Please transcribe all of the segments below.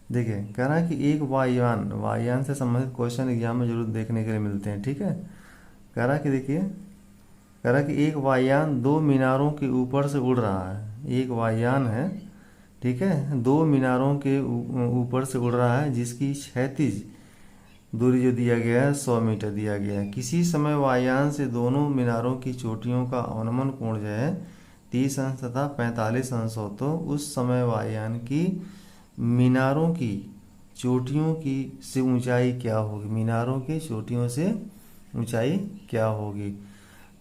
देखिए कह रहा है कि एक वायुयान, वायुयान से संबंधित क्वेश्चन एग्जाम में जरूर देखने के लिए मिलते हैं। ठीक है, कह रहा है कि देखिए, कह रहा है कि एक वायुयान दो मीनारों के ऊपर से उड़ रहा है। एक वायुयान है, ठीक है, दो मीनारों के ऊपर से उड़ रहा है, जिसकी क्षैतिज दूरी जो दिया गया है 100 मीटर दिया गया है। किसी समय वायुयान से दोनों मीनारों की चोटियों का अवनमन कोण जो है 30 अंश तथा 45 अंश हो, तो उस समय वायुयान की मीनारों की चोटियों की से ऊंचाई क्या होगी? मीनारों की चोटियों से ऊंचाई क्या होगी?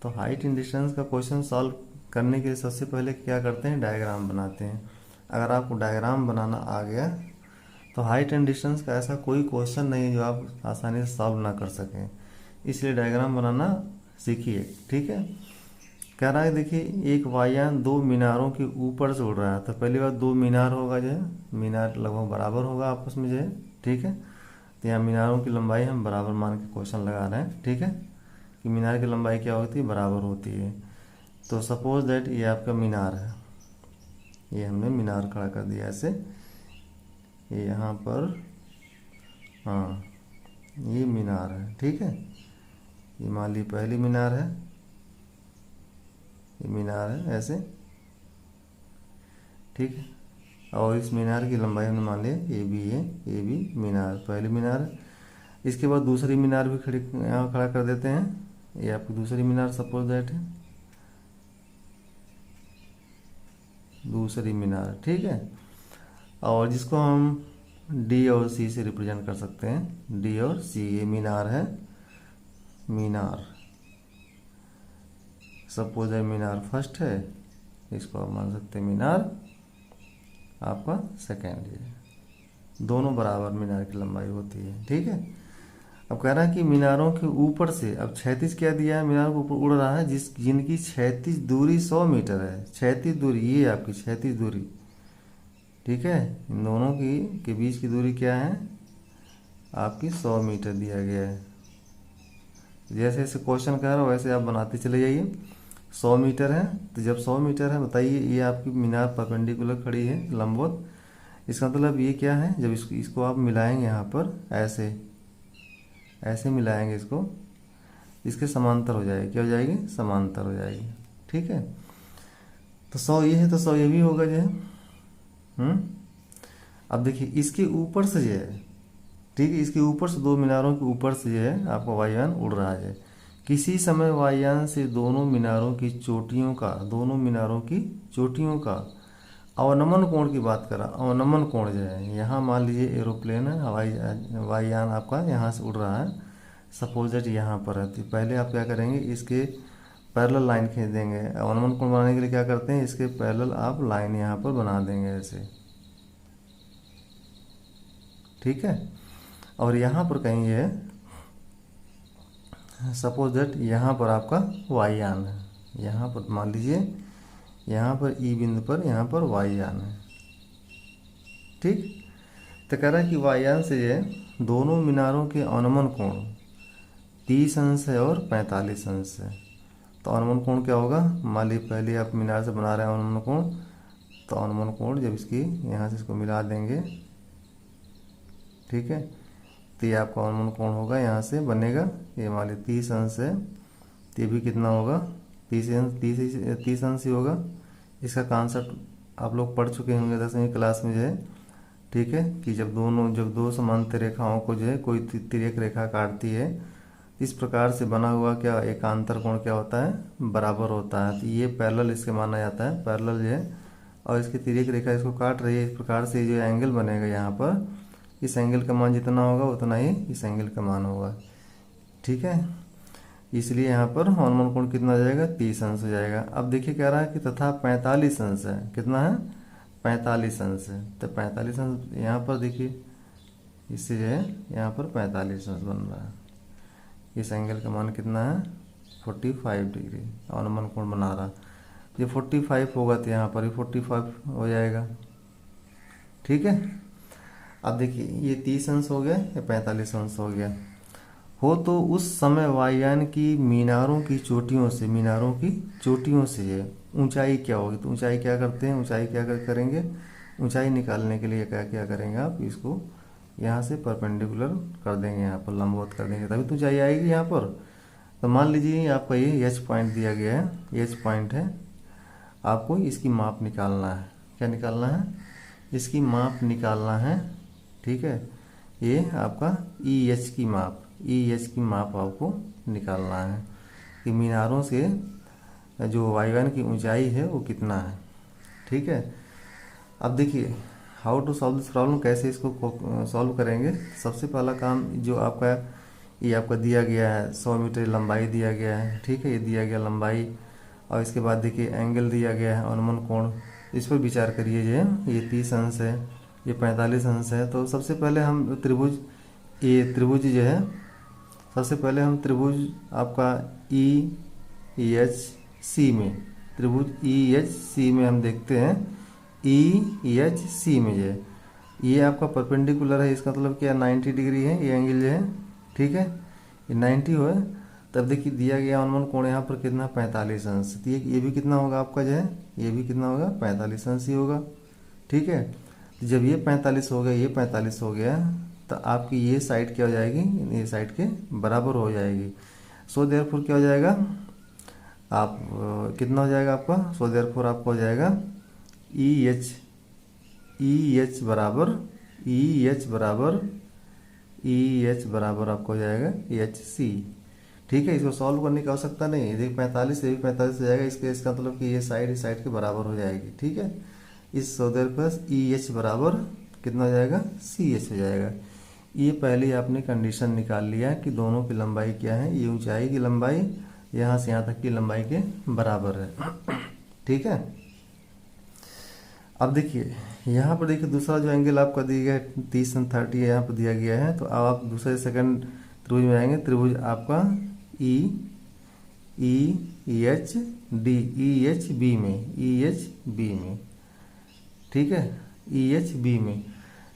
तो हाइट एंड डिस्टेंस का क्वेश्चन सॉल्व करने के लिए सबसे पहले क्या करते हैं, डायग्राम बनाते हैं। अगर आपको डायग्राम बनाना आ गया तो हाइट एंड डिस्टेंस का ऐसा कोई क्वेश्चन नहीं है जो आप आसानी से सॉल्व ना कर सकें, इसलिए डायग्राम बनाना सीखिए। ठीक है, कह रहा है देखिए एक वायुयान दो मीनारों के ऊपर से उड़ रहा है, तो पहली बात दो मीनार होगा जो है, मीनार लगभग बराबर होगा आपस में जो है। ठीक है, तो यहाँ मीनारों की लंबाई हम बराबर मान के क्वेश्चन लगा रहे हैं। ठीक है, कि मीनार की लंबाई क्या होती है, बराबर होती है। तो सपोज दैट ये आपका मीनार है, ये हमने मीनार खड़ा कर दिया ऐसे, ये यहाँ पर, हाँ ये मीनार है। ठीक है, ये मान ली पहली मीनार है, ये मीनार है ऐसे। ठीक है, और इस मीनार की लंबाई हमने मान लिया ए बी है, ए बी मीनार, पहली मीनार है। इसके बाद दूसरी मीनार भी यहाँ खड़ा कर देते हैं, ये आपकी दूसरी मीनार सपोज दैट है, दूसरी मीनार। ठीक है, और जिसको हम डी और सी से रिप्रेजेंट कर सकते हैं, डी और सी, ये मीनार है, मीनार सपोज है मीनार फर्स्ट है, इसको आप मान सकते हैं मीनार आपका सेकेंड है। दोनों बराबर मीनार की लंबाई होती है। ठीक है, अब कह रहा है कि मीनारों के ऊपर से, अब क्षैतिज क्या दिया है, मीनारों के ऊपर उड़ रहा है जिनकी क्षैतिज दूरी 100 मीटर है। क्षैतिज दूरी, ये आपकी क्षैतिज दूरी, ठीक है, इन दोनों की के बीच की दूरी क्या है आपकी 100 मीटर दिया गया है। जैसे जैसे क्वेश्चन कह रहा है वैसे आप बनाते चले जाइए। 100 मीटर है, तो जब 100 मीटर है बताइए, ये आपकी मीनार परपेंडिकुलर खड़ी है लंबवत, इसका मतलब ये क्या है, जब इसको आप मिलाएंगे यहाँ पर ऐसे, ऐसे मिलाएंगे इसको, इसके समांतर हो जाएगी, क्या हो जाएगी, समांतर हो जाएगी। ठीक है, तो 100 ये है तो 100 ये भी होगा जो है। अब देखिए इसके ऊपर से जो है, ठीक है, इसके ऊपर से दो मीनारों के ऊपर से जो है आपका वायुयान उड़ रहा है। किसी समय वायुयान से दोनों मीनारों की चोटियों का, दोनों मीनारों की चोटियों का अवनमन कोण की बात करा, अवनमन कोण जो है, यहाँ मान लीजिए एरोप्लेन है, हवाई वायुयान आपका यहाँ से उड़ रहा है, सपोज दैट यहाँ पर है, तो पहले आप क्या करेंगे, इसके पैरेलल लाइन खींच देंगे। अवनमन कोण बनाने के लिए क्या करते हैं, इसके पैरेलल आप लाइन यहाँ पर बना देंगे ऐसे। ठीक है, और यहाँ पर कहीं ये सपोज दैट यहाँ पर आपका वायुयान है, यहाँ पर मान लीजिए यहाँ पर ई बिंदु पर यहाँ पर वायुयान है। ठीक, तो कह रहा है कि वायुयान से ये दोनों मीनारों के अवनमन कोण 30 अंश है और 45 अंश है। तो अवनमन कोण क्या होगा, मान लीजिए पहले आप मीनार से बना रहे हैं अवनमन कोण, तो अवनमन कोण जब इसकी यहाँ से इसको मिला देंगे, ठीक है, तो ये आपका अवनमन कोण होगा, यहाँ से बनेगा, ये मान लीजिए 30 अंश है, तो ये भी कितना होगा, 30 अंश ही होगा। इसका कॉन्सेप्ट आप लोग पढ़ चुके होंगे 10वीं क्लास में जो है। ठीक है, कि जब दो समांतर रेखाओं को जो है कोई तिर्यक रेखा काटती है, इस प्रकार से बना हुआ क्या एकांतर कोण क्या होता है, बराबर होता है। तो ये पैरेलल इसके माना जाता है, पैरेलल जो है, और इसकी तिर्यक रेखा इसको काट रही है, इस प्रकार से जो एंगल बनेगा यहाँ पर, इस एंगल का मान जितना होगा उतना ही इस एंगल का मान होगा। ठीक है, इसलिए यहाँ पर अवनमन कोण कितना हो जाएगा, 30 अंश हो जाएगा। अब देखिए कह रहा है कि तथा 45 अंश है, कितना है, 45 अंश है, तो 45 अंश यहाँ पर देखिए, इससे जो है यहाँ पर 45 अंश बन रहा है। इस एंगल का मान कितना है, 45 डिग्री अवनमन कोण बना रहा। ये 45 होगा तो यहाँ पर भी 45 हो जाएगा। ठीक है, अब देखिए ये 30 अंश हो गया, या 45 अंश हो गया हो, तो उस समय वायुयान की मीनारों की चोटियों से, मीनारों की चोटियों से ऊंचाई क्या होगी, तो ऊंचाई क्या करते हैं, ऊंचाई क्या करेंगे, ऊंचाई निकालने के लिए क्या क्या करेंगे आप, इसको यहाँ से परपेंडिकुलर कर देंगे, यहाँ पर लंबवत कर देंगे, तभी तो ऊंचाई आएगी यहाँ पर। तो मान लीजिए आपका ये एच पॉइंट दिया गया है, एच पॉइंट है, आपको इसकी माप निकालना है। क्या निकालना है? इसकी माप निकालना है, ठीक है। ये आपका ई एच की माप, ई एच की माप आपको निकालना है कि मीनारों से जो वायुयान की ऊंचाई है वो कितना है, ठीक है। अब देखिए how to solve this problem, कैसे इसको सॉल्व करेंगे। सबसे पहला काम जो आपका ये आपका दिया गया है 100 मीटर लंबाई दिया गया है, ठीक है, ये दिया गया लंबाई, और इसके बाद देखिए एंगल दिया गया है अनुमान कोण, इस पर विचार करिए। जो ये 30 अंश है, ये 45 अंश है। तो सबसे पहले हम त्रिभुज, ये त्रिभुज जो है, सबसे पहले हम त्रिभुज आपका ई एच सी में, त्रिभुज ई एच सी में हम देखते हैं, ई एच सी में जो है ये आपका परपेंडिकुलर है, इसका मतलब क्या 90 डिग्री है ये एंगल जो है, ठीक है, ये 90 हो है। तब देखिए दिया गया अनुमान कोण यहाँ पर कितना 45 अंश, तो ये भी कितना होगा आपका जो है, ये भी कितना होगा 45 अंश ही होगा, ठीक है। तो जब ये 45 हो गया, ये 45 हो गया, तो आपकी ये साइड क्या हो जाएगी, ये साइड के बराबर हो जाएगी। सो देयरफॉर क्या हो जाएगा, आप कितना हो जाएगा आपका, सो देयरफॉर आपका हो जाएगा ई एच बराबर, ई एच बराबर आपको हो जाएगा एच सी, ठीक है। इसको सॉल्व करने की आवश्यकता नहीं है, देखिए 45 से भी 45 हो जाएगा, इसका मतलब कि ये साइड इस साइड के बराबर हो जाएगी, ठीक है। इस सौदेर पर ई एच बराबर कितना हो जाएगा, सी एच हो जाएगा। ये पहले आपने कंडीशन निकाल लिया कि दोनों की लंबाई क्या है, ये ऊंचाई की लंबाई यहाँ से यहाँ तक की लंबाई के बराबर है, ठीक है। अब देखिए यहाँ पर देखिए दूसरा जो एंगल आपका दिया गया है 30 और 30 यहाँ पर दिया गया है। तो अब आप दूसरे सेकंड त्रिभुज में आएंगे, त्रिभुज आपका E H D, E H B में, ठीक है, ई एच बी में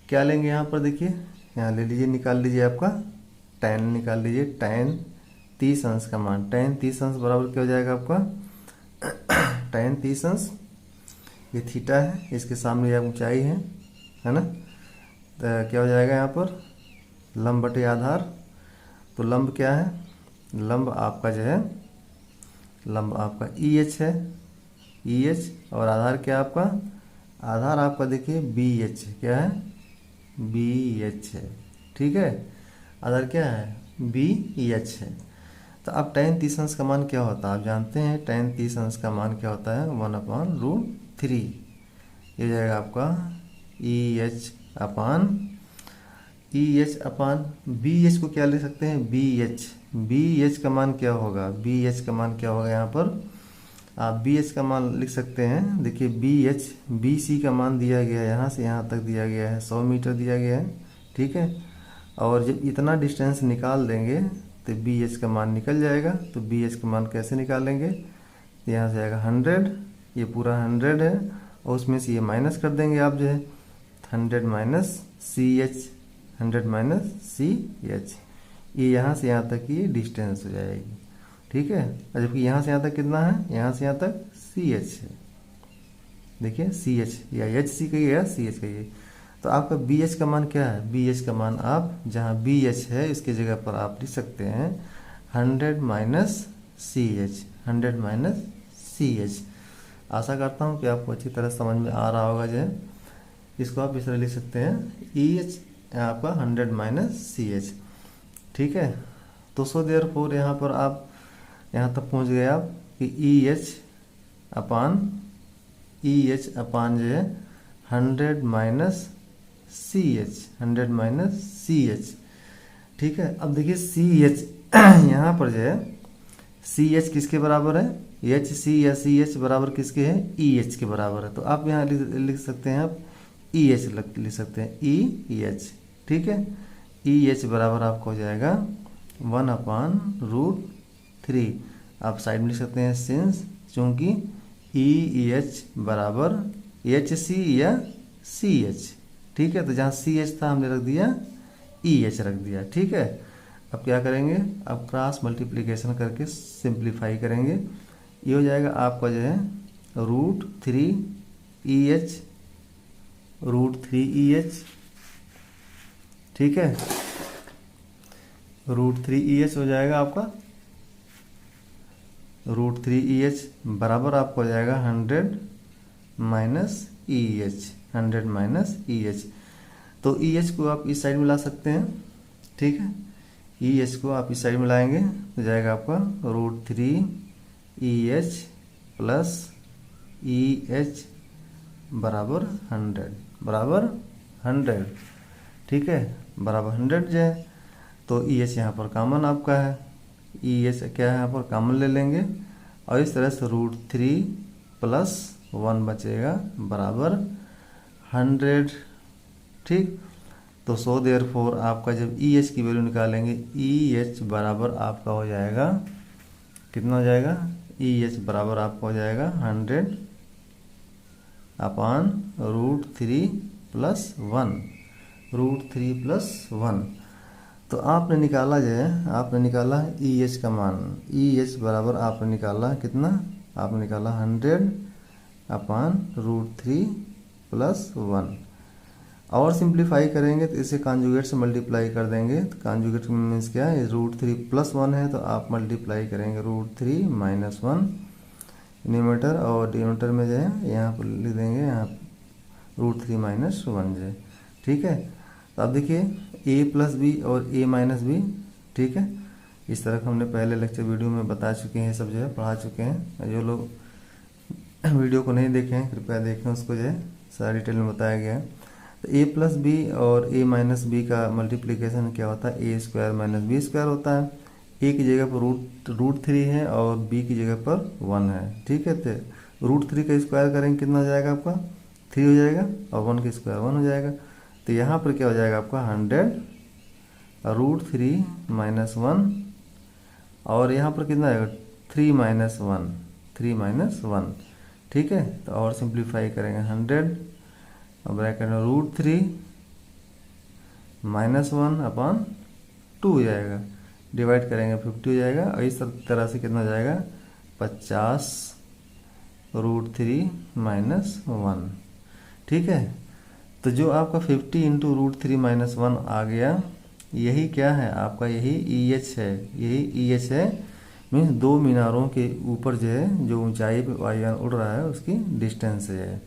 क्या लेंगे यहाँ पर देखिए, यहाँ ले लीजिए, निकाल लीजिए आपका tan, निकाल लीजिए tan 30 अंश का मान, tan 30 अंश बराबर क्या हो जाएगा आपका tan 30 अंश, ये थीटा है, इसके सामने यह ऊंचाई है ना। तो क्या हो जाएगा यहाँ पर लंब बटे आधार, तो लंब क्या है, लंब आपका जो है, लंब आपका ई एच है, ई एच, और आधार क्या आपका, आधार आपका देखिए बी एच, क्या है, बी एच है, ठीक है, आधार क्या है बी एच है। तो अब tan 30 अंश का मान क्या होता है, आप जानते हैं tan 30 अंश का मान क्या होता है 1/√3, ये हो जाएगा आपका ई एच अपान बी एच को क्या ले सकते हैं, बी एच का मान क्या होगा, बी एच का मान क्या होगा, यहाँ पर आप बी एच का मान लिख सकते हैं। देखिए बी सी का मान दिया गया है, यहाँ से यहाँ तक दिया गया है 100 मीटर दिया गया है, ठीक है। और जब इतना डिस्टेंस निकाल देंगे तो बी एच का मान निकल जाएगा। तो बी एच का मान कैसे निकालेंगे, यहाँ से आएगा 100, ये पूरा 100 है, और उसमें से ये माइनस कर देंगे आप जो है 100 minus C H, 100 minus C H, ये यहाँ से यहाँ तक की डिस्टेंस हो जाएगी, ठीक है। और जबकि यहाँ से यहाँ तक कितना है, यहाँ से यहाँ तक सी एच है, देखिए सी एच, या एच सी कहिए या सी एच कहिए। तो आपका बी एच का मान क्या है, बी एच का मान आप जहाँ बी एच है इसकी जगह पर आप लिख सकते हैं 100 minus C H, 100 minus C H. आशा करता हूँ कि आपको अच्छी तरह समझ में आ रहा होगा जो है, इसको आप इस तरह लिख सकते हैं ई एच आपका 100 माइनस सी एच, ठीक है। तो सो देयरफॉर यहाँ पर आप यहाँ तक पहुँच गए आप कि ई एच अपान जो है 100 minus C H, 100 minus C H, ठीक है। अब देखिए सी एच यहाँ पर जो है सी एच किसके बराबर है, एच सी या सी एच बराबर किसके है, ई एच के बराबर है। तो आप यहाँ लिख सकते हैं, आप ई एच लिख सकते हैं, ई एच, ठीक है। ई एच बराबर आपको हो जाएगा 1/√3, आप साइड में लिख सकते हैं सिंस, चूंकि ई एच बराबर एच सी या सी एच, ठीक है। तो जहाँ सी एच था हमने रख दिया ई एच रख दिया, ठीक है। अब क्या करेंगे, अब क्रॉस मल्टीप्लिकेशन करके सिंप्लीफाई करेंगे, ये हो जाएगा आपका जो है √3 ई एच √3EH, ठीक है, √3EH हो जाएगा आपका। √3EH बराबर आपको हो जाएगा 100 माइनस EH, 100 माइनस EH। तो EH को आप इस साइड में ला सकते हैं, ठीक है, EH को आप इस साइड में लाएंगे तो जाएगा आपका √3EH प्लस EH बराबर 100, बराबर 100, ठीक है, बराबर 100 जो है। तो EH यहाँ पर कॉमन आपका है, EH क्या है यहाँ पर कॉमन ले लेंगे और इस तरह से √3 प्लस 1 बचेगा बराबर 100, ठीक। तो सो देयरफॉर आपका जब EH की वैल्यू निकालेंगे, EH बराबर आपका हो जाएगा, कितना हो जाएगा, EH बराबर आपका हो जाएगा 100 अपान √3 प्लस 1, √3 प्लस 1। तो आपने निकाला जो है, आपने निकाला EH का मान, EH बराबर आपने निकाला कितना, आपने निकाला 100 अपान √3 प्लस 1। और सिंप्लीफाई करेंगे तो इसे कॉन्जुगेट से मल्टीप्लाई कर देंगे। तो कॉन्जुगेट मीन्स क्या है, √3 प्लस 1 है तो आप मल्टीप्लाई करेंगे √3 माइनस 1 न्यूमरेटर, और डिनोमिनेटर में जो है यहाँ पर लिख देंगे यहाँ √3 माइनस 1 जो है, ठीक है। तो अब देखिए a प्लस बी और a माइनस बी, ठीक है, इस तरह हमने पहले लेक्चर वीडियो में बता चुके हैं, सब जो है पढ़ा चुके हैं। जो लोग वीडियो को नहीं देखे हैं कृपया देखें, उसको जो है सारा डिटेल में बताया गया है। तो a प्लस बी और a माइनस बी का मल्टीप्लिकेशन क्या होता है, a square minus B square होता है। a की जगह पर √3 है और b की जगह पर 1 है, ठीक है। तो √3 का स्क्वायर करेंगे कितना हो जाएगा आपका, 3 हो जाएगा, और 1 का स्क्वायर 1 हो जाएगा। तो यहाँ पर क्या हो जाएगा आपका 100 √3 माइनस 1, और यहाँ पर कितना आएगा 3 माइनस 1, 3 माइनस 1, ठीक है। तो और सिंप्लीफाई करेंगे 100 और ब्रैकेट में √3 माइनस 1 अपान 2 हो जाएगा, डिवाइड करेंगे 50 हो जाएगा, और इस तरह से कितना हो जाएगा 50 √3 माइनस 1, ठीक है। तो जो आपका 50 इंटू √3 माइनस 1 आ गया, यही क्या है आपका, यही EH है, यही EH है, मीन्स दो मीनारों के ऊपर जो है जो ऊंचाई पे वायुयान उड़ रहा है उसकी डिस्टेंस है,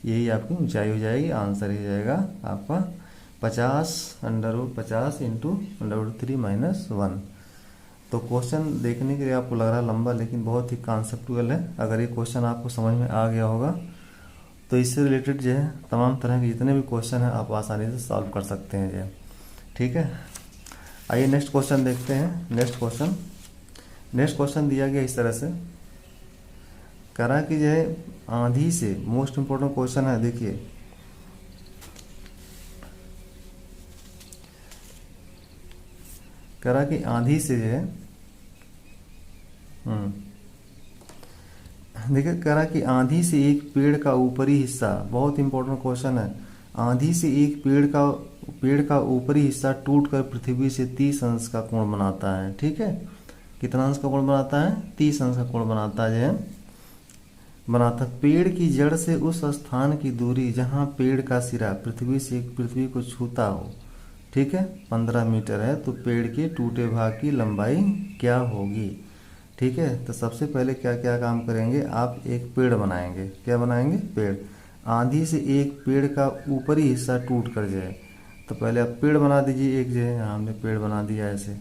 यही आपकी ऊंचाई हो जाएगी। आंसर ही जाएगा आपका 50 इंटू √3 माइनस 1। तो क्वेश्चन देखने के लिए आपको लग रहा है लंबा, लेकिन बहुत ही कॉन्सेप्टुअल है। अगर ये क्वेश्चन आपको समझ में आ गया होगा तो इससे रिलेटेड जो है तमाम तरह के जितने भी क्वेश्चन हैं आप आसानी से सॉल्व कर सकते हैं जो, ठीक है। आइए नेक्स्ट क्वेश्चन देखते हैं। नेक्स्ट क्वेश्चन दिया गया इस तरह से, करा कि जो है आंधी से, मोस्ट इम्पोर्टेंट क्वेश्चन है, देखिए करा कि आंधी से जो है देखिए, करा कि आंधी से एक पेड़ का ऊपरी हिस्सा, बहुत इंपॉर्टेंट क्वेश्चन है, आंधी से एक पेड़ का ऊपरी हिस्सा टूटकर पृथ्वी से 30 अंश का कोण बनाता है, ठीक है। कितना अंश का कोण बनाता है, 30 अंश का कोण बनाता है, बनाता। पेड़ की जड़ से उस स्थान की दूरी जहां पेड़ का सिरा पृथ्वी को छूता हो, ठीक है, 15 मीटर है, तो पेड़ के टूटे भाग की लंबाई क्या होगी, ठीक है। तो सबसे पहले क्या क्या काम करेंगे, आप एक पेड़ बनाएंगे, क्या बनाएंगे, पेड़। आंधी से एक पेड़ का ऊपरी हिस्सा टूट कर जाए, तो पहले आप पेड़ बना दीजिए एक, जो है यहाँ हमने पेड़ बना दिया ऐसे,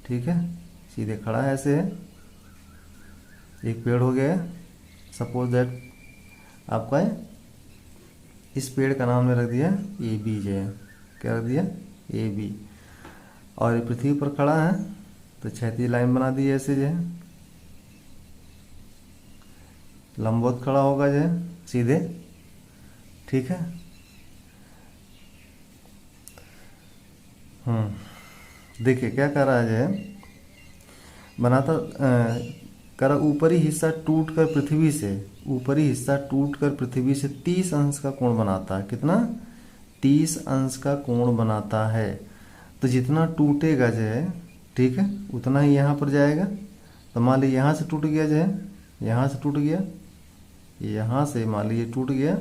ठीक है, सीधे खड़ा है ऐसे है, एक पेड़ हो गया। सपोज दैट आपका है, इस पेड़ का नाम ने रख दिया AB जो है, क्या रख दिया AB, और ये पृथ्वी पर खड़ा है तो क्षैतिज लाइन बना दी ऐसे जो है, लंबवत खड़ा होगा जो है सीधे, ठीक है। देखिए क्या कर रहा है जो है, बनाता करा ऊपरी हिस्सा टूटकर पृथ्वी से, ऊपरी हिस्सा टूटकर पृथ्वी से 30 अंश का कोण बनाता है, कितना 30 अंश का कोण बनाता है। तो जितना टूटेगा जो है, ठीक है, उतना ही यहाँ पर जाएगा। तो मान लीजिए यहाँ से टूट गया जो है, यहाँ से टूट गया, यहाँ से मान लीजिए टूट गया,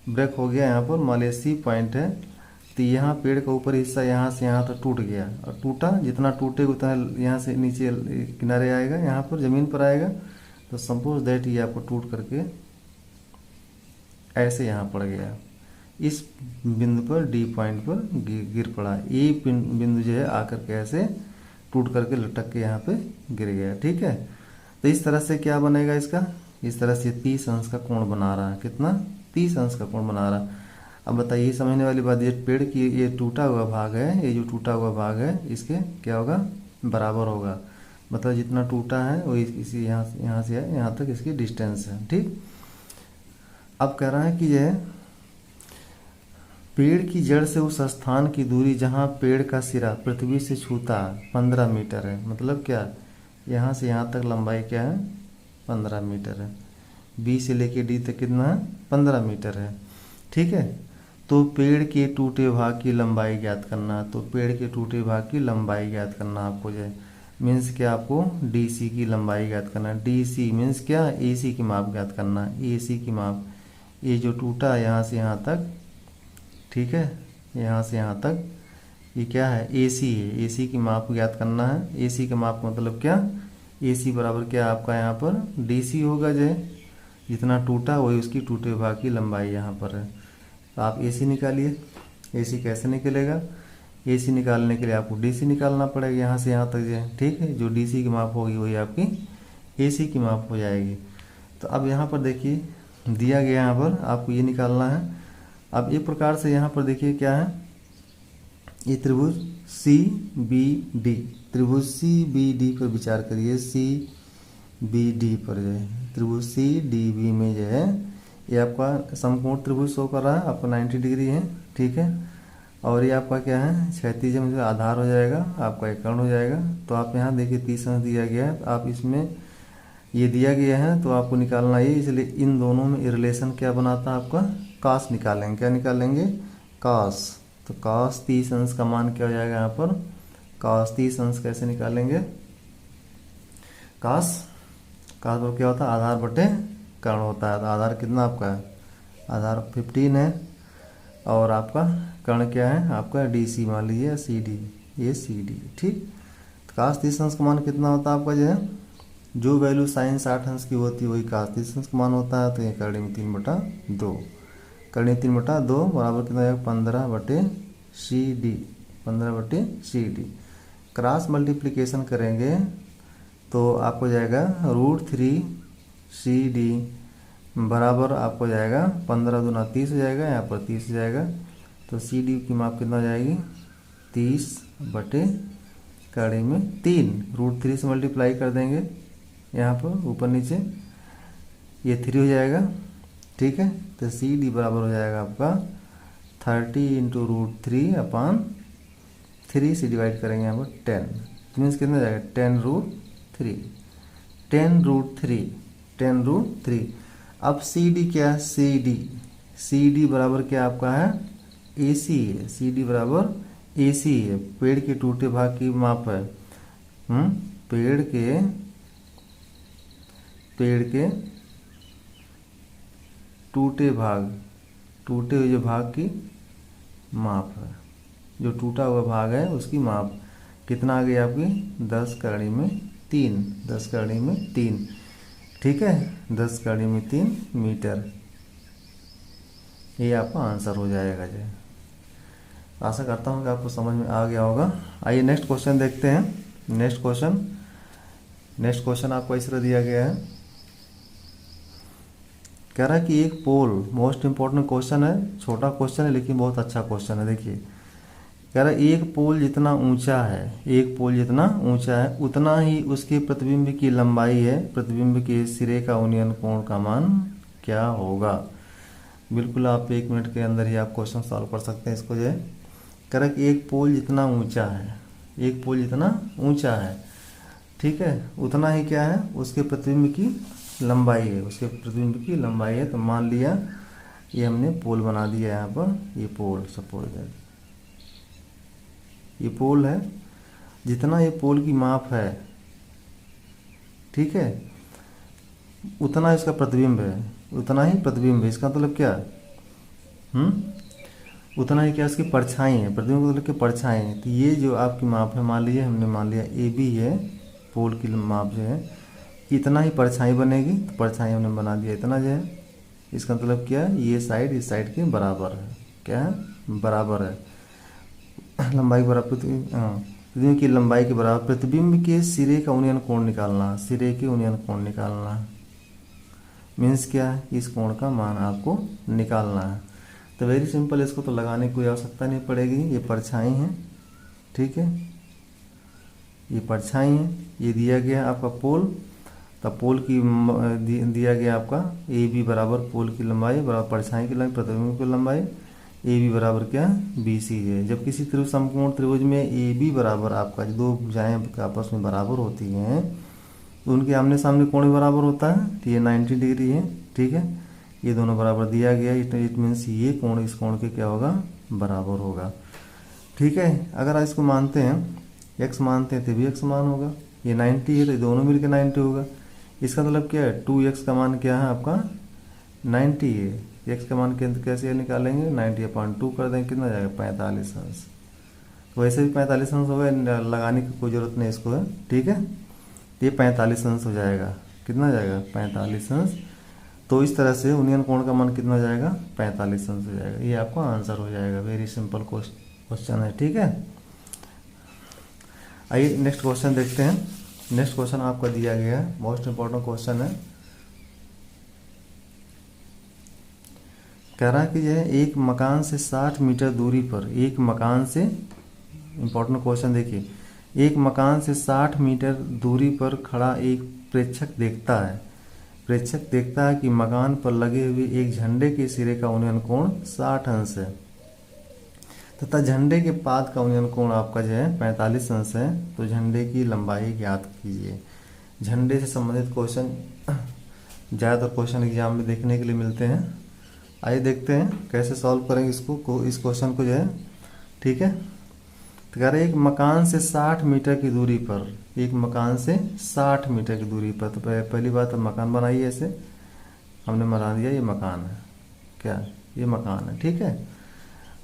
ब्रेक हो गया यहाँ पर, मान लिया सी पॉइंट है, तो यहाँ पेड़ का ऊपर हिस्सा यहाँ से यहाँ तक टूट गया, और टूटा, जितना टूटेगा उतना यहाँ से नीचे किनारे आएगा, यहाँ पर ज़मीन पर आएगा। तो सपोज दैट ये आपको टूट करके ऐसे यहाँ पड़ गया, इस बिंदु पर डी पॉइंट पर गिर पड़ा। ए बिंदु जो है आकर के ऐसे टूट करके लटक के यहाँ पे गिर गया। ठीक है, तो इस तरह से क्या बनेगा इसका, इस तरह से 30 अंश का कोण बना रहा है। कितना? 30 अंश का कोण बना रहा है। अब बताइए, समझने वाली बात, ये पेड़ की ये टूटा हुआ भाग है, ये जो टूटा हुआ भाग है इसके क्या होगा, बराबर होगा। मतलब जितना टूटा है वो इसी यहाँ से यहाँ तक इसकी डिस्टेंस है। ठीक, अब कह रहा है कि यह पेड़ की जड़ से उस स्थान की दूरी जहाँ पेड़ का सिरा पृथ्वी से छूता 15 मीटर है। मतलब क्या, यहाँ से यहाँ तक लंबाई क्या है, 15 मीटर है। बी से लेके डी तक कितना है, 15 मीटर है। ठीक है, तो पेड़ के टूटे भाग की लंबाई ज्ञात करना। तो पेड़ के टूटे भाग की लंबाई ज्ञात करना आपको जो है, मीन्स क्या, आपको डी सी की लंबाई ज्ञात करना। डी सी मीन्स क्या, ए सी की माप ज्ञात करना। ए सी की माप, ये जो टूटा है यहाँ से यहाँ तक, ठीक है, यहाँ से यहाँ तक, ये क्या है, ए सी है। ए सी की माप ज्ञात करना है। ए सी का माप मतलब क्या, ए सी बराबर क्या आपका यहाँ पर डी सी होगा, जो है जितना टूटा वही उसकी टूटे भाग की लंबाई यहाँ पर है। तो आप ए सी निकालिए। ए सी कैसे निकलेगा, ए सी निकालने के लिए आपको डी सी निकालना पड़ेगा, यहाँ से यहाँ तक जो है। ठीक है, जो डी सी की माप होगी वही आपकी ए सी की माप हो जाएगी। तो अब यहाँ पर देखिए दिया गया, यहाँ पर आपको ये निकालना है। अब एक प्रकार से यहाँ पर देखिए क्या है, ये त्रिभुज सी बी डी, त्रिभुज सी बी डी पर विचार करिए। सी बी डी पर जो है, त्रिभुज सी डी बी में जो है ये आपका समकोण त्रिभुज शो कर रहा है, आपका 90 डिग्री है। ठीक है, और ये आपका क्या है, क्षैतिज में आधार हो जाएगा, आपका एक कर्ण हो जाएगा। तो आप यहाँ देखिए 30 अंश दिया गया है, आप इसमें ये दिया गया है तो आपको निकालना ये, इसलिए इन दोनों में रिलेशन क्या बनाता है आपका, कास निकालेंगे। क्या निकालेंगे, कास। तो कास 30 अंश का मान क्या हो जाएगा यहाँ पर, कास 30 अंश कैसे निकालेंगे, कास तो क्या होता है, आधार बटे कर्ण होता है। तो आधार कितना आपका है, आधार 15 है, और आपका कर्ण क्या है आपका डी सी, मान लीजिए सी डी, ये सी डी। ठीक, तो कास 30 अंश का मान कितना होता है आपका, जो है जो वैल्यू साइन 60 अंश की होती है वही कास 30 अंश का मान होता है। तो ये करणी में 3/2, करणी 3/2 बराबर कितना है, 15 बटे सी डी, 15 बटे सी डी। क्रॉस मल्टीप्लिकेशन करेंगे तो आपको जाएगा √3 सी डी बराबर आपको जाएगा 15 दूना 30 हो जाएगा, यहाँ पर 30 हो जाएगा। तो सी डी की माप कितना हो जाएगी, 30 बटे कड़ी में 3, √3 से मल्टीप्लाई कर देंगे यहाँ पर ऊपर नीचे, ये 3 हो जाएगा। ठीक है, तो सी डी बराबर हो जाएगा आपका 30 × √3/3 से डिवाइड करेंगे यहाँ पर 10, तो मीन्स कितना जाएगा 10√3। अब सी डी क्या है, सी डी बराबर क्या आपका है, ए सी है। सी डी बराबर ए सी है, पेड़ के टूटे भाग की माप है। पेड़ के टूटे हुए जो भाग की माप है, जो टूटा हुआ भाग है उसकी माप कितना आ गई आपकी, 10 करणी में 3, 10 करणी में 3। ठीक है, 10 करणी में 3 मीटर, ये आपका आंसर हो जाएगा जी। आशा करता हूँ कि आपको समझ में आ गया होगा। आइए नेक्स्ट क्वेश्चन देखते हैं। नेक्स्ट क्वेश्चन आपको इस तरह दिया गया है, कह रहा है कि एक पोल, मोस्ट इंपॉर्टेंट क्वेश्चन है, छोटा क्वेश्चन है लेकिन बहुत अच्छा क्वेश्चन है। देखिए कह रहा है एक पोल जितना ऊंचा है उतना ही उसके प्रतिबिंब की लंबाई है, प्रतिबिंब के सिरे का उन्नयन कोण का मान क्या होगा। बिल्कुल आप 1 मिनट के अंदर ही आप क्वेश्चन सॉल्व कर सकते हैं इसको। जो है कह रहा है कि एक पोल जितना ऊंचा है, ठीक है, उतना ही क्या है उसके प्रतिबिंब की लंबाई है। तो मान लिया ये हमने पोल बना दिया यहाँ पर, ये पोल सपोज दैट ये पोल है, जितना ये पोल की माप है, ठीक है, उतना इसका प्रतिबिंब है, इसका मतलब क्या, उतना ही क्या उसकी परछाई है, प्रतिबिंब का मतलब कि परछाई है। तो ये जो आपकी माप है, मान लीजिए हमने मान लिया ए बी है, पोल की माप जो है, इतना ही परछाई बनेगी, तो परछाई हमने बना दिया इतना जो है। इसका मतलब क्या है, ये साइड इस साइड के बराबर है, क्या है, बराबर है। लंबाई के बराबर प्रतिबिंब की लंबाई के बराबर प्रतिबिंब के सिरे का उन्नयन कोण निकालना, सिरे के उन्नयन कोण निकालना मीन्स क्या है, इस कोण का मान आपको निकालना है। तो वेरी सिंपल, इसको तो लगाने की कोई आवश्यकता नहीं पड़ेगी। ये परछाई है, ठीक है, ये परछाई है, ये दिया गया आपका पोल। तब पोल की दिया गया आपका ए बी बराबर पोल की लंबाई बराबर परछाई की लंबाई प्रतिबिंब की लंबाई, ए बी बराबर क्या, बी सी है। जब किसी त्रिभुज समकोण त्रिभुज में ए बी बराबर आपका दो भुजाएं आपस में बराबर होती हैं, तो उनके आमने सामने कोण भी बराबर होता है। तो ये 90 डिग्री है, ठीक है, ये दोनों बराबर दिया गया, इट मीन्स ये कोण इस कोण के क्या होगा, बराबर होगा, ठीक है। अगर इसको मानते हैं, x मानते हैं तो भी x मान होगा, ये 90 है तो दोनों मिलकर 90 होगा। इसका मतलब क्या है, 2x का मान क्या है आपका 90 है, x का मान कैसे निकालेंगे, 90/2 कर देंगे, कितना जाएगा 45 अंश। वैसे भी 45 अंश होगा, लगाने की कोई ज़रूरत नहीं इसको है, ठीक है। ये 45 अंश हो जाएगा, कितना जाएगा 45 अंश। तो इस तरह से उन्नयन कोण का मान कितना जाएगा, 45 अंश हो जाएगा। ये आपका आंसर हो जाएगा, वेरी सिंपल क्वेश्चन है, ठीक है। आइए नेक्स्ट क्वेश्चन देखते हैं। नेक्स्ट क्वेश्चन आपका दिया गया है, मोस्ट इंपॉर्टेंट क्वेश्चन है। कह रहा है कि जो है एक मकान से 60 मीटर दूरी पर, एक मकान से, इंपॉर्टेंट क्वेश्चन देखिए, एक मकान से 60 मीटर दूरी पर खड़ा एक प्रेक्षक देखता है, प्रेक्षक देखता है कि मकान पर लगे हुए एक झंडे के सिरे का उन्नयन कोण 60 अंश है तथा झंडे के पाद का उन्नयन कोण आपका जो है 45 अंश है। तो झंडे की लंबाई ज्ञात कीजिए। झंडे से संबंधित क्वेश्चन ज़्यादातर क्वेश्चन एग्जाम में देखने के लिए मिलते हैं। आइए देखते हैं कैसे सॉल्व करेंगे इसको, इस क्वेश्चन को जो है, ठीक है। तो कह रहे एक मकान से 60 मीटर की दूरी पर, एक मकान से 60 मीटर की दूरी पर, तो पहली बात तो मकान बनाइए, ऐसे हमने बना दिया, ये मकान है, क्या ये मकान है, ठीक है।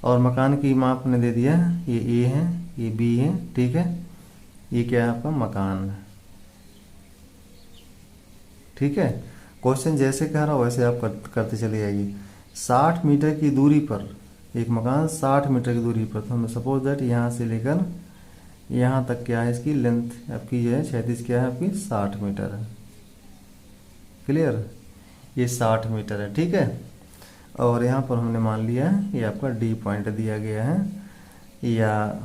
और मकान की माप ने दे दिया, ये ए है, ये बी है, ठीक है, ये क्या है आपका मकान है, ठीक है। क्वेश्चन जैसे कह रहा हो वैसे आप करते चले जाइए। 60 मीटर की दूरी पर एक मकान, 60 मीटर की दूरी पर, तो हमें सपोज दैट यहाँ से लेकर यहाँ तक क्या है, इसकी लेंथ आपकी जो है क्षैतिज क्या है आपकी 60 मीटर है, क्लियर, ये 60 मीटर है, ठीक है। और यहाँ पर हमने मान लिया है ये आपका डी पॉइंट दिया गया है, या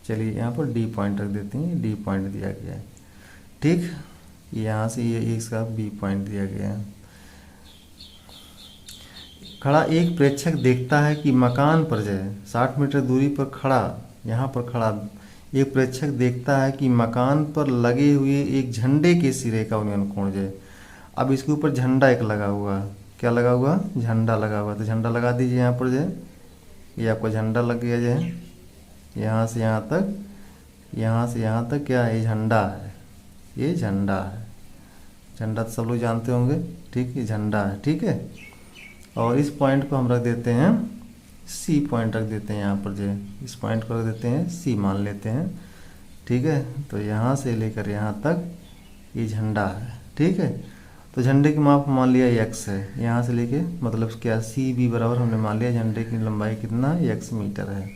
चलिए यहाँ पर डी पॉइंट रख देते हैं, डी पॉइंट दिया गया है, ठीक। यहाँ से ये इसका बी पॉइंट दिया गया है। खड़ा एक प्रेक्षक देखता है कि मकान पर जो है 60 मीटर दूरी पर खड़ा, यहाँ पर खड़ा एक प्रेक्षक देखता है कि मकान पर लगे हुए एक झंडे के सिरे का उन्नयन कोण जो है, अब इसके ऊपर झंडा एक लगा हुआ, क्या लगा हुआ, झंडा लगा हुआ, तो झंडा लगा दीजिए यहाँ पर जो है, ये आपका झंडा लग गया जो है, यहाँ से यहाँ तक, यहाँ से यहाँ तक क्या है, ये झंडा है, ये झंडा है, झंडा तो सब लोग जानते होंगे, ठीक, ये झंडा है, ठीक है। और इस पॉइंट को हम रख देते हैं सी पॉइंट रख देते हैं, यहाँ पर जो है इस पॉइंट को रख देते हैं सी मान लेते हैं, ठीक है। तो यहाँ से लेकर यहाँ तक ये झंडा है, ठीक है। तो झंडे की माप मान लिया x है, यहाँ से लेके मतलब क्या सी बी बराबर हमने मान लिया झंडे की लंबाई कितना x मीटर है,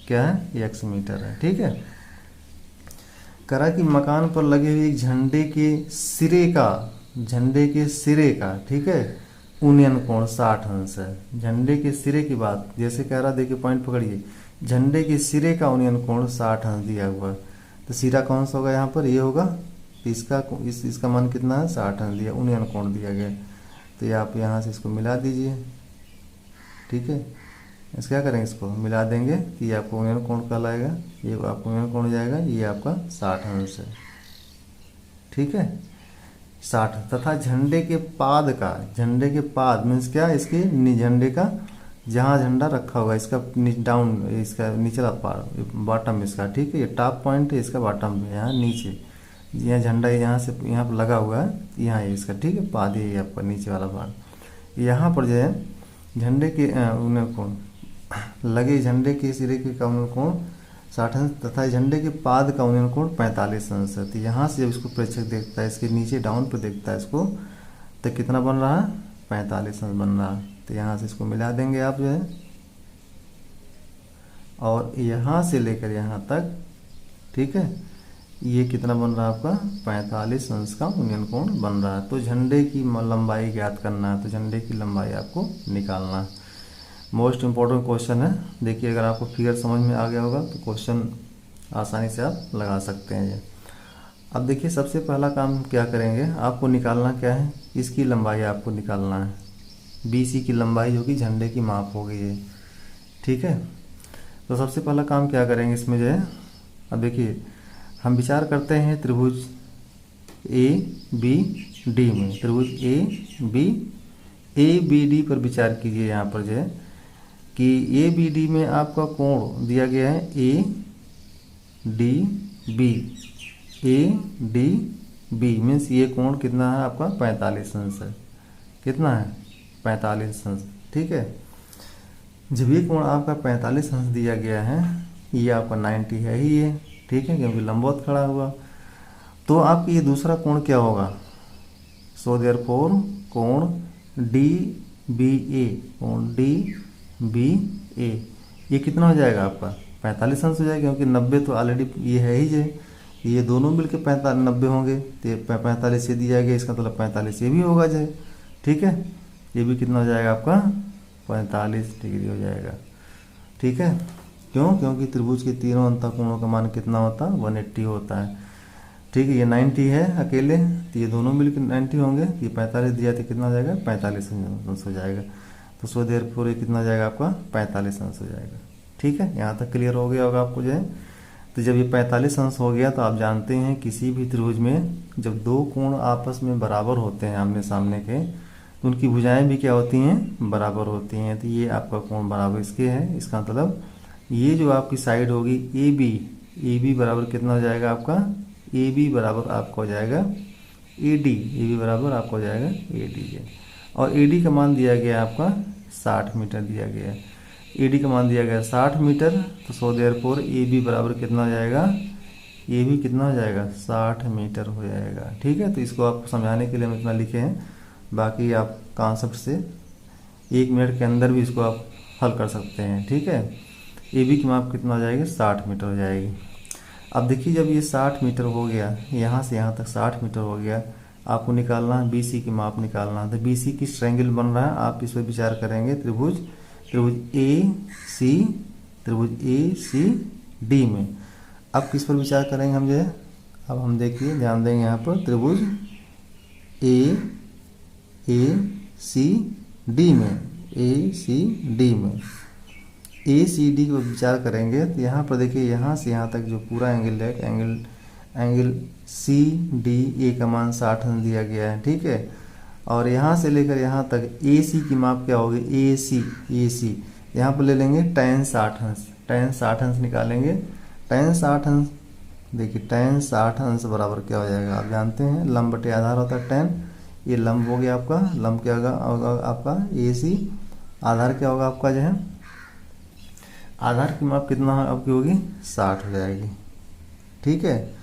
क्या है x मीटर है, ठीक है। करा कि मकान पर लगे हुए एक झंडे के सिरे का, झंडे के सिरे का, ठीक है, उन्नयन कोण 60 अंश है। झंडे के सिरे की बात जैसे कह रहा, देखिए पॉइंट पकड़िए, झंडे के सिरे का उन्नयन कोण 60 अंश दिया हुआ, तो सिरा कौन सा होगा यहाँ पर, ये होगा, इसका मान कितना है 60 अंश दिया, उन्नयन कोण दिया गया। तो ये आप यहाँ से इसको मिला दीजिए, ठीक है। इस क्या करेंगे, इसको मिला देंगे कि ये आपको उन्नयन कोण कहलाएगा, ये आपको उन्नयन कोण हो जाएगा, ये आपका 60 अंश है, ठीक है, 60। तथा झंडे के पाद का, झंडे के पाद मीन्स क्या, इसके झंडे का जहाँ झंडा रखा होगा इसका डाउन, इसका निचला पार्ट, बॉटम इसका, ठीक है, ये टॉप पॉइंट है इसका, बॉटम में यहाँ नीचे, यहाँ झंडा यहाँ से यहाँ पर लगा हुआ है, यहाँ है इसका, ठीक है, पाद ये आपका नीचे वाला पार्ट, यहाँ पर जो है झंडे के उन्नयन कोण लगे झंडे के सिरे के का उन्नयन कोण 60 अंश तथा झंडे के पाद का उन्नयन कोण 45 अंश है। तो यहाँ से जब इसको प्रेक्षक देखता है, इसके नीचे डाउन पर देखता है इसको, तो कितना बन रहा है, 45 अंश बन रहा है। तो यहाँ से इसको मिला देंगे आप जो है, और यहाँ से लेकर यहाँ तक, ठीक है, ये कितना बन रहा है आपका, 45 अंश का उन्नयन कोण बन रहा है। तो झंडे की लंबाई ज्ञात करना है, तो झंडे की लंबाई आपको निकालना है। मोस्ट इम्पोर्टेंट क्वेश्चन है। देखिए अगर आपको फिगर समझ में आ गया होगा तो क्वेश्चन आसानी से आप लगा सकते हैं ये। अब देखिए सबसे पहला काम क्या करेंगे, आपको निकालना क्या है, इसकी लंबाई आपको निकालना है, BC की लंबाई जो कि झंडे की माप हो गई है, ठीक है। तो सबसे पहला काम क्या करेंगे इसमें जो है, अब देखिए हम विचार करते हैं त्रिभुज ABD में, त्रिभुज ABD पर विचार कीजिए। यहाँ पर जो है कि ABD में आपका कोण दिया गया है ADB मीन्स ये कोण कितना है आपका, 45 अंश है। कितना है, 45 अंश, ठीक है। जब ये कोण आपका 45 अंश दिया गया है, ये आपका 90 है ही है, ठीक है, क्योंकि लंबवत खड़ा हुआ। तो आपकी ये दूसरा कोण क्या होगा, सो देयरफॉर कोण DBA, कोण DBA ये कितना हो जाएगा आपका, 45 अंश हो जाएगा, क्योंकि 90 तो ऑलरेडी ये है ही है, ये दोनों मिलकर 90 होंगे, तो 45 ये दिया गया, इसका मतलब 45 ये भी होगा जो, ठीक है। ये भी कितना हो जाएगा आपका, 45 डिग्री हो जाएगा, ठीक है। क्यों, क्योंकि त्रिभुज के तीनों अंतःकोणों का मान कितना होता है, 180 होता है, ठीक है। ये 90 है अकेले, तो ये दोनों मिलकर 90 होंगे, ये 45 दिया तो कितना हो जाएगा, 45 अंश हो जाएगा। तो सो देयरफॉर ये कितना हो जाएगा आपका, 45 अंश हो जाएगा, ठीक है। यहाँ तक क्लियर हो गया होगा आपको जो है। तो जब ये 45 अंश हो गया तो आप जानते हैं किसी भी त्रिभुज में जब दो कोण आपस में बराबर होते हैं आमने सामने के, तो उनकी भुजाएं भी क्या होती हैं, बराबर होती हैं। तो ये आपका कोण बराबर इसके है, इसका मतलब ये जो आपकी साइड होगी AB बराबर कितना हो जाएगा आपका, AB बराबर आपका हो जाएगा AB बराबर आपका हो जाएगा AD, और AD का मान दिया गया आपका 60 मीटर दिया गया है। AD का मान दिया गया 60 मीटर, तो सो देयरफॉर AB बराबर कितना हो जाएगा, AB कितना हो जाएगा, 60 मीटर हो जाएगा, ठीक है। तो इसको आपको समझाने के लिए हम इतना लिखे हैं, बाकी आप कॉन्सेप्ट से 1 मिनट के अंदर भी इसको आप हल कर सकते हैं, ठीक है। AB की माप कितना हो जाएगी, 60 मीटर हो जाएगी। अब देखिए जब ये 60 मीटर हो गया, यहाँ से यहाँ तक 60 मीटर हो गया, आपको निकालना है BC की माप निकालना है। तो BC किस ट्रायंगल बन रहा है, आप इस पर विचार करेंगे, त्रिभुज ACD में। अब किस पर विचार करेंगे हम जो है, अब हम देखिए ध्यान देंगे यहाँ पर त्रिभुज ACD में ACD को विचार करेंगे। तो यहाँ पर देखिए यहाँ से यहाँ तक जो पूरा एंगल है, एंगल CDA का मान 60 अंश दिया गया है, ठीक है। और यहाँ से लेकर यहाँ तक AC की माप क्या होगी, AC यहाँ पर ले लेंगे tan 60 अंश, tan 60 अंश निकालेंगे। tan 60 अंश, देखिए tan 60 अंश बराबर क्या हो जाएगा, आप जानते हैं लंब बटे आधार होता है tan, ये लंब हो गया आपका, लंब क्या होगा आपका AC, आधार क्या होगा आपका जो है, आधार की माप कितना आपकी होगी, 60 हो जाएगी, ठीक है।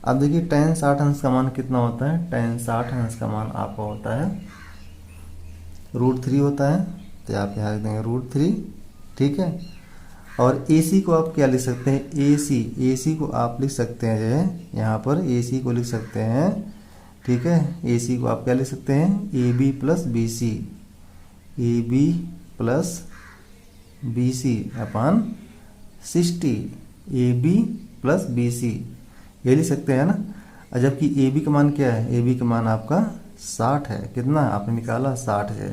अब देखिए tan 60 अंश का मान कितना होता है, tan 60 अंश का मान आपका होता है √3 होता है, तो आप यहाँ लिख देंगे √3, ठीक है। और AC को आप क्या लिख सकते हैं, AC को आप लिख सकते हैं जो है, यहाँ पर AC को लिख सकते हैं, ठीक है। AC को आप क्या लिख सकते हैं, AB प्लस BC अपन 60, AB प्लस BC ये लिख सकते हैं ना। और जबकि AB का मान क्या है, AB का मान आपका 60 है, कितना आपने निकाला 60 है,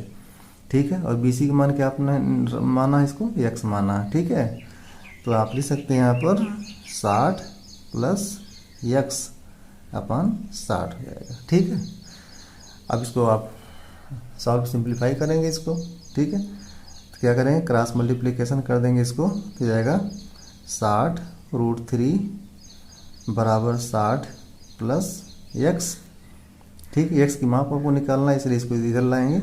ठीक है। और BC का मान क्या आपने माना, इसको x माना, ठीक है। तो आप लिख सकते हैं यहाँ पर 60 प्लस x अपन 60 हो जाएगा, ठीक है। अब इसको आप सॉल्व सिंप्लीफाई करेंगे इसको, ठीक है। तो क्या करेंगे, क्रॉस मल्टीप्लिकेशन कर देंगे इसको, तो जाएगा 60 √3 बराबर 60 प्लस x, ठीक है। x की माप आपको निकालना है, इसलिए इसको इधर लाएंगे,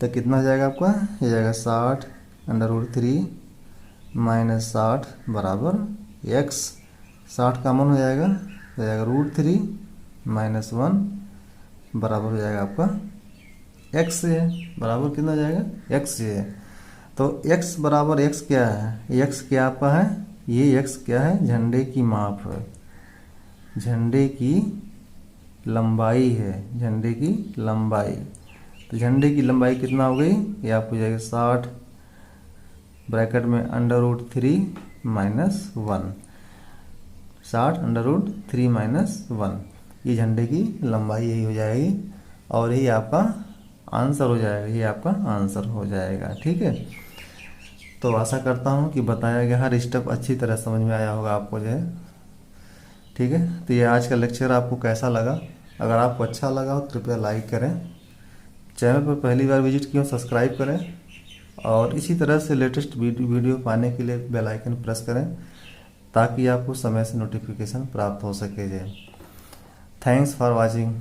तो कितना हो जाएगा आपका, ये जाएगा 60 अंडर रूट 3 माइनस 60 बराबर x। 60 कॉमन हो जाएगा रूट 3 माइनस 1 बराबर हो जाएगा आपका x से है, बराबर कितना हो जाएगा x से है। तो x बराबर x क्या है, x क्या आपका है, ये x क्या है, झंडे की माप है, झंडे की लंबाई है, झंडे की लंबाई। तो झंडे की लंबाई कितना हो गई, ये आपको जाएगा 60 ब्रैकेट में under root 3 minus 1, 60 under root 3 minus 1, ये झंडे की लंबाई यही हो जाएगी और यही आपका आंसर हो जाएगा, ये आपका आंसर हो जाएगा। ठीक है, तो आशा करता हूँ कि बताया गया हर स्टेप अच्छी तरह समझ में आया होगा आपको जो है। ठीक है, तो ये आज का लेक्चर आपको कैसा लगा, अगर आपको अच्छा लगा तो कृपया लाइक करें, चैनल पर पहली बार विजिट किया सब्सक्राइब करें और इसी तरह से लेटेस्ट वीडियो पाने के लिए बेल आइकन प्रेस करें ताकि आपको समय से नोटिफिकेशन प्राप्त हो सके। Thanks for watching.